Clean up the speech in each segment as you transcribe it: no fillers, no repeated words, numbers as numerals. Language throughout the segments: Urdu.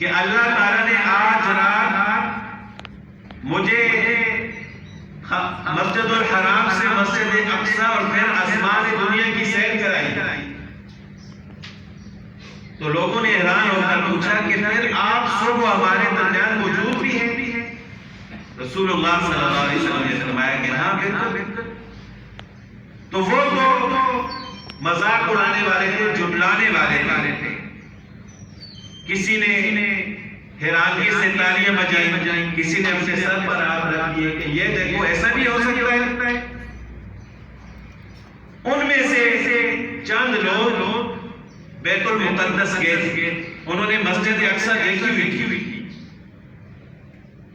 کہ اللہ تعالیٰ نے آج رات مجھے مسجد الحرام سے مسجد اقصی اور پھر آسمان دنیا کی سیر کرائی. تو لوگوں نے حیران ہو کر پوچھا کہ پھر آپ صبح ہمارے درمیان موجود بھی ہیں؟ رسول اللہ صلی اللہ علیہ وسلم نے فرمایا کہ ہاں بالکل. تو وہ تو مذاق اڑانے والے تھے، جھٹلانے والے تھے. کسی نے حیرانگی سے تالیاں بجائیں، کسی نے اپنے سر پر ہاتھ رکھ دیے کہ یہ دیکھو ایسا بھی ہو سکتا ہے. ان میں سے چند لوگ بیت المقدس گئے، انہوں نے مسجد اقصی دیکھی ہوئی تھی.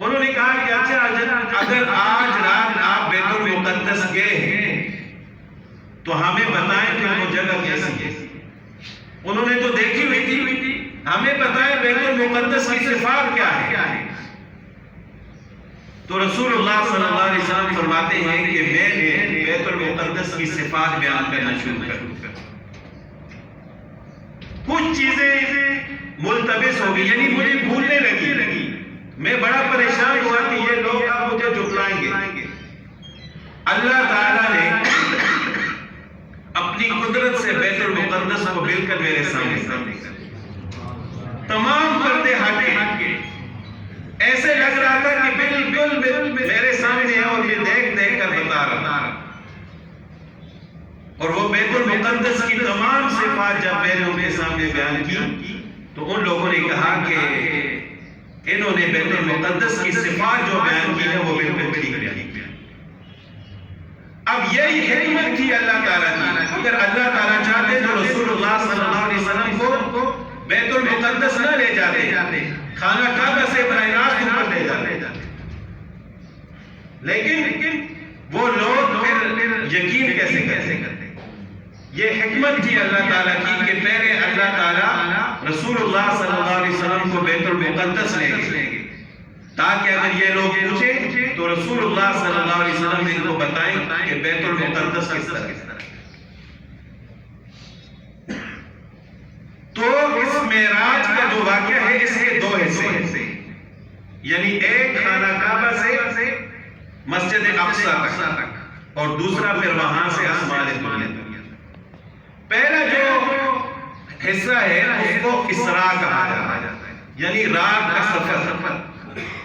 انہوں نے کہا کہ اچھا اگر آج رات آپ بیت المقدس گئے ہیں تو ہمیں بتائیں کہ وہ جگہ کیسی ہے. انہوں نے تو دیکھی ہوئی تھی، ہمیں بتائیں بیت المقدس کی صفات کیا ہے. تو رسول اللہ صلی اللہ علیہ وسلم فرماتے ہیں کہ میں نے بیت المقدس کی صفات بیان کرنا شروع کر. کچھ چیزیں ملتبس ہو گئی، یعنی مجھے بھولنے لگی. میں بڑا پریشان ہوا کہ یہ لوگ اب مجھے جھٹلائیں گے. اللہ تعالیٰ نے اپنی قدرت سے بیت المقدس کو مل کر میرے سامنے تمام پردے ہٹ کے ایسے لگ رہا تھا کہ بالکل میرے سامنے ہے اور یہ دیکھ کر بتا رہا. اور وہ بیت المقدس کی تمام صفات جب میں نے ان کے سامنے بیان کی تو ان لوگوں نے کہا کہ انہوں نے بیت المقدس کی صفات جو بیان کی ہے وہ بالکل ٹھیک بیان کی. اب یہی حکمت تھی اللہ تعالیٰ کی. اگر اللہ تعالیٰ چاہتے تو رسول اللہ صلی اللہ علیہ وسلم کو بیت المقدس نہ لے جاتے، خانہ کعبہ سے براہ راست اوپر لے جاتے. لیکن وہ لوگ پھر یقین کیسے کرتے؟ یہ حکمت تھی اللہ تعالیٰ کی کہ پہلے اللہ تعالیٰ رسول اللہ صلی اللہ علیہ وسلم کو بیت المقدس لے گئے تاکہ اگر یہ لوگ پوچھیں تو رسول اللہ صلی اللہ علیہ وسلم ان کو بتائیں کہ بیت المقدس کس طرح. تو اس معراج کا جو واقعہ ہے اس کے دو حصے ہیں، یعنی ایک خانہ کعبہ سے مسجد اقصی تک اور دوسرا پھر وہاں سے آسمان دنیا. پہلا جو حصہ ہے اس کو اسراء کہا جاتا ہے، یعنی رات کا سفر.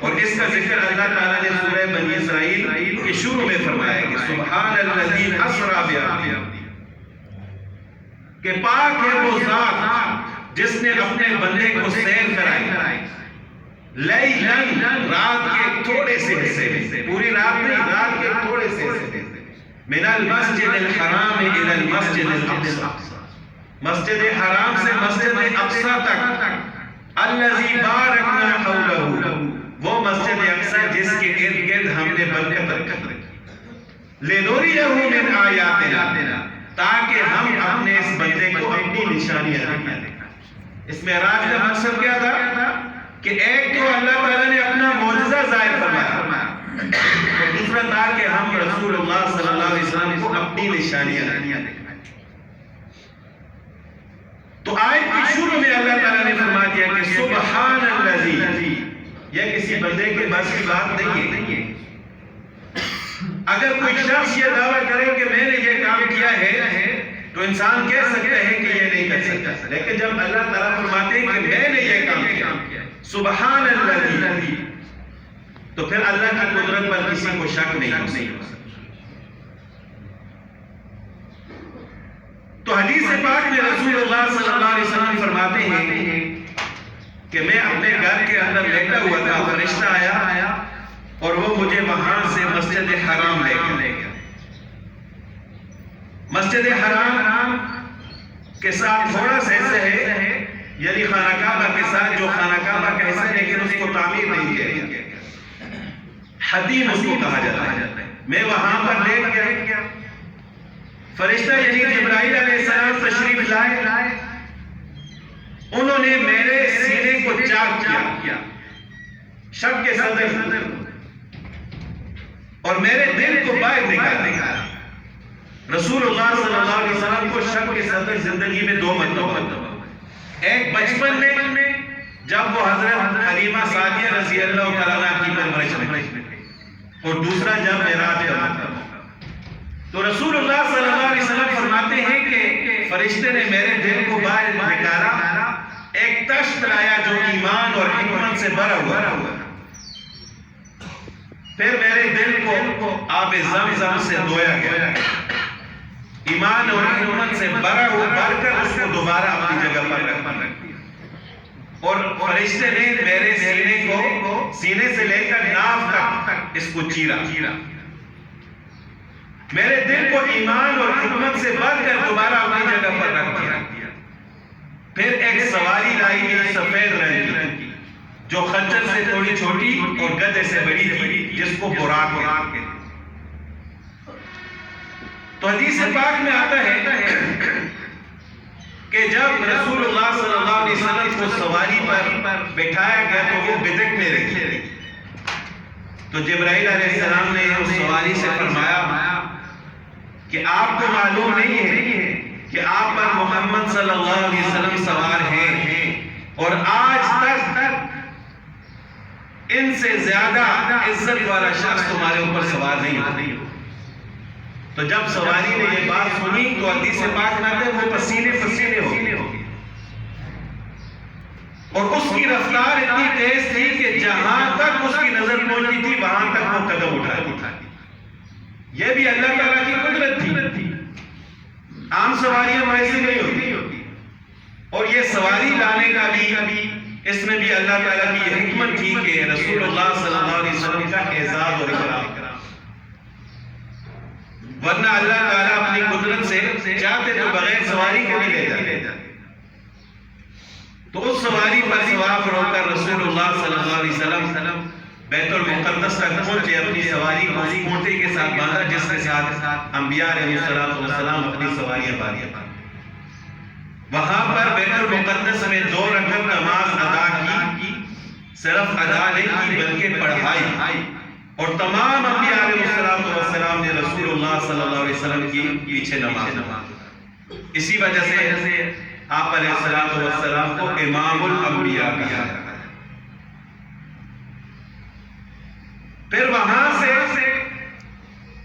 اور اس کا ذکر اللہ تعالیٰ نے سورہ بنی اسرائیل کے شروع میں فرمایا کہ سبحان الذی اسری بعبدہ، کہ پاک ہے وہ ذات جس نے اپنے بندے کو سیر کرائی لیلاً، رات کے تھوڑے سے حصے میں، پوری رات نہیں، رات کے تھوڑے سے حصے میں، من المسجد الحرام الى المسجد الاقصی، مسجد حرام سے مسجد اقصی تک، الذی بارکنا حولہ، وہ مسجد اقصی جس کے ارد گرد ہم نے برکت رکھی، لنریہ من آیاتنا، تاکہ ہم اپنے اس بندے کو اپنی نشانیاں دکھائیں. اس معراج کا مقصد کیا تھا کہ ایک تو اللہ تعالیٰ نے اپنا معجزہ ظاہر فرمایا اور دوسرا تھا کہ ہم رسول اللہ صلی اللہ علیہ وسلم کو اپنی نشانیاں دکھائیں. تو آیت کی شروع میں اللہ تعالیٰ نے فرما دیا کہ سبحان الذی، یہ کسی بندے کے بس کی بات نہیں ہے. اگر کوئی شخص یہ دعویٰ کرے کہ میں نے یہ کام کیا ہے تو انسان کہہ سکتا ہے کہ یہ نہیں کر سکتا، لیکن جب اللہ تعالیٰ فرماتے ہیں کہ میں نے یہ کام کیا سبحان الذی، تو پھر اللہ کی قدرت پر کسی کو شک نہیں ہو سکتا. تو حدیث پاک میں رسول اللہ صلی اللہ علیہ وسلم فرماتے ہیں کہ میں اپنے گھر کے اندر لیٹا ہوا تھا، فرشتہ آیا اور وہ مجھے وہاں سے مسجد حرام لے گیا. مسجد حرام کے ساتھ تھوڑا سا حصہ ہے، یعنی خانہ کعبہ کے ساتھ جو خانہ کعبہ کا حصہ ہے لیکن اس کو تعمیر نہیں کیا گیا، حدیم اس کو کہا جاتا ہے. میں وہاں پر لیٹ گیا، فرشتہ یعنی جبرائیل علیہ السلام تشریف لائے، انہوں نے میرے سینے کو چاک کیا، شب کے صدر، اور میرے دل کو باہر نکالا. رسول اللہ صلی اللہ علیہ وسلم کو شب کے صدر زندگی میں دو مرتبہ، ایک بچپن میں جب وہ حضرت حلیمہ سعدیہ رضی اللہ تعالیٰ عنہ کی پرورش میں تھے، اور دوسرا جب معراج کا موقع، تو رسول اللہ صلی اللہ علیہ وسلم فرماتے ہیں کہ فرشتے نے میرے دل کو باہر نکالا، ایک تشت لایا جو ایمان اور حکمت سے بھرا ہوا، پھر میرے دل کو آب زمزم سے دھویا گیا، ایمان اور حکمت سے بھر کر اس کو دوبارہ اپنی جگہ پر رکھ دیا، اور فرشتے نے میرے سینے سے لے کر ناف تک اس کو چیرا، میرے دل کو ایمان اور حکمت سے بھر کر دوبارہ اپنی جگہ پر رکھ دیا، پھر ایک سواری لائی گئی سفید رنگ کی جو خنجر سے تھوڑی چھوٹی اور گدھے سے بڑی تھی، جس کو براق کہتے ہیں۔ تو حدیث پاک میں آتا ہے کہ جب رسول اللہ صلی اللہ علیہ وسلم کو سواری پر بٹھایا گیا تو وہ بدکنے لگے، تو جبرائیل علیہ السلام نے اس سواری سے فرمایا کہ آپ کو معلوم نہیں ہے کہ آپ پر محمد صلی اللہ علیہ وسلم سوار ہیں، اور آج تک ان سے زیادہ عزت والا شخص تمہارے اوپر سوار نہیں ہو۔ تو جب سواری نے یہ بات سنی تو حدیث پاک میں آتا ہے وہ پسینے پسینے ہو گئے، اور اس کی رفتار اتنی تیز تھی کہ جہاں تک اس کی نظر پہنچتی تھی وہاں تک وہ قدم اٹھاتی۔ یہ بھی اللہ تعالیٰ کی قدرت تھی، عام سواریاں ویسے نہیں ہوتی، اور یہ سواری لانے کا بھی اس میں بھی اللہ تعالیٰ کی یہ حکمت تھی کہ رسول اللہ صلی اللہ علیہ وسلم کا اعزاز اور اکرام، ورنہ اللہ تعالیٰ اپنی قدرت سے چاہتے تو بغیر سواری کے لے جاتے۔ تو اس سواری پر سوار ہو کر رسول اللہ صلی اللہ علیہ وسلم بیت المقدس تک پہنچے، اپنی سواری کو اس اونٹے کے ساتھ باندھا جس کے ساتھ انبیاء علیہ السلام اپنی سواریاں باندھیں۔ وہاں پر بیت المقدس میں 2 رکعت نماز ادا کی، صرف ادا نہیں کی بلکہ پڑھائی، اور تمام انبیاء علیہ السلام نے رسول اللہ صلی اللہ علیہ وسلم کی پیچھے نماز۔ اسی وجہ سے آپ علیہ السلام کو امام الانبیاء کہا جاتا ہے۔ پھر وہاں سے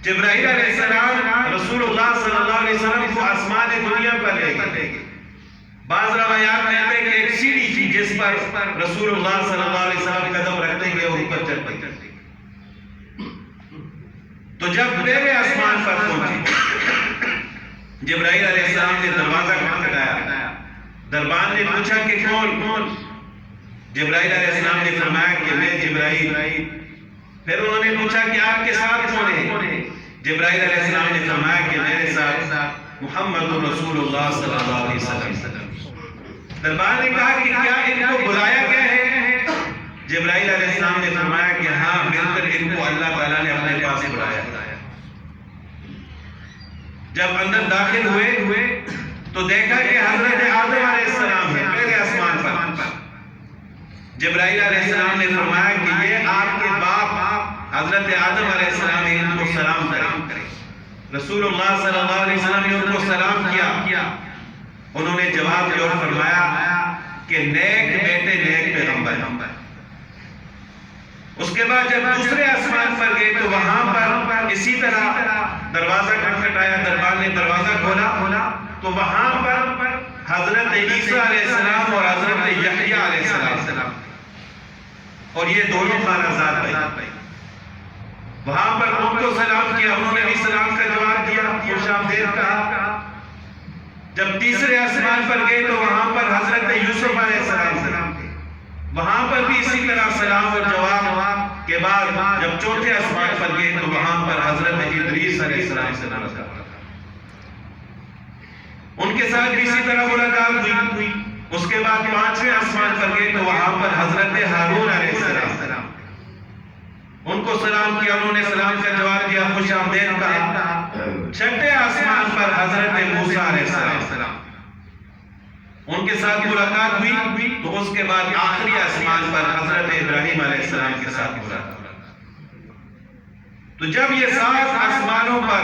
جبرائیل علیہ السلام رسول اللہ صلی اللہ علیہ وسلم کو آسمان دنیا پر لے گئے۔ بعض روایات میں آتے ہیں کہ ایک سیڑھی تھی جس پر رسول اللہ صلی اللہ علیہ وسلم قدم رکھتے گئے اور اوپر چڑھتے۔ تو جب پہلے آسمان پر پہنچے، جبرائیل علیہ السلام نے دروازہ کھٹکھٹایا، دربان نے پوچھا کہ کون؟ جبرائیل علیہ السلام نے فرمایا کہ میں جبرائیل۔ پھر انہوں نے پوچھا کہ آپ کے ساتھ کون ہے؟ جبرائیل علیہ السلام نے فرمایا کہ میرے ساتھ محمد رسول اللہ صلی اللہ علیہ وسلم۔ دربان نے کہا کہ کیا ان کو بلایا گیا ہے؟ جبرائیل علیہ السلام نے فرمایا کہ ہاں، بالکل ان کو اللہ تعالیٰ نے اپنے پاس بلایا۔ جب اندر داخل ہوئے تو دیکھا کہ حضرت آدم علیہ السلام ہے پہلے آسمان پر۔ جبرائیل علیہ السلام نے فرمایا کہ یہ آپ کے باپ حضرت آدم علیہ السلام نے ان کو سلام کریں۔ رسول اللہ صلی اللہ علیہ وسلم نے ان کو سلام کیا، انہوں نے جواب دیا اور فرمایا کہ نیک بیٹے نیک پیغمبر۔ اس کے بعد جب دوسرے آسمان پر گئے تو وہاں پر اسی طرح دروازہ کھٹکھٹایا، دربان نے دروازہ کھولا تو وہاں پر حضرت عیسیٰ علیہ السلام اور حضرت یحییٰ علیہ السلام، اور یہ دونوں خالہ زاد بھائی، وہاں پر ان کو سلام کیا، انہوں نے بھی سلام کا جواب دیا، خوش آمدید کہا۔ جب تیسرے آسمان پر گئے تو وہاں پر حضرت یوسف علیہ السلام تھے، وہاں پر بھی اسی طرح سلام اور جواب کے بعد جب چوتھے آسمان پر گئے تو وہاں پر حضرت ادریس علیہ السلام سے ملاقات، ان کے ساتھ بھی اسی طرح ملاقات ہوئی۔ اس کے بعد 5ویں آسمان پر گئے تو وہاں پر حضرت ہارون علیہ السلام، ان کو سلام کیا، انہوں نے سلام کا جواب دیا، خوش آمدید کہا۔ 6ٹھے آسمان پر حضرت موسیٰ علیہ السلام، ان کے ساتھ ملاقات ہوئی۔ تو اس کے بعد آخری آسمان پر حضرت ابراہیم علیہ السلام کے ساتھ ملاقات۔ تو جب یہ 7 آسمانوں پر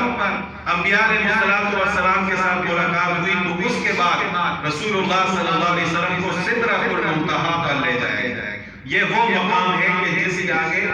انبیاء علیہ السلام کے ساتھ ملاقات ہوئی تو اس کے بعد رسول اللہ صلی اللہ علیہ وسلم کو سدرۃ المنتہا پر لے جایا۔ یہ وہ مقام ہے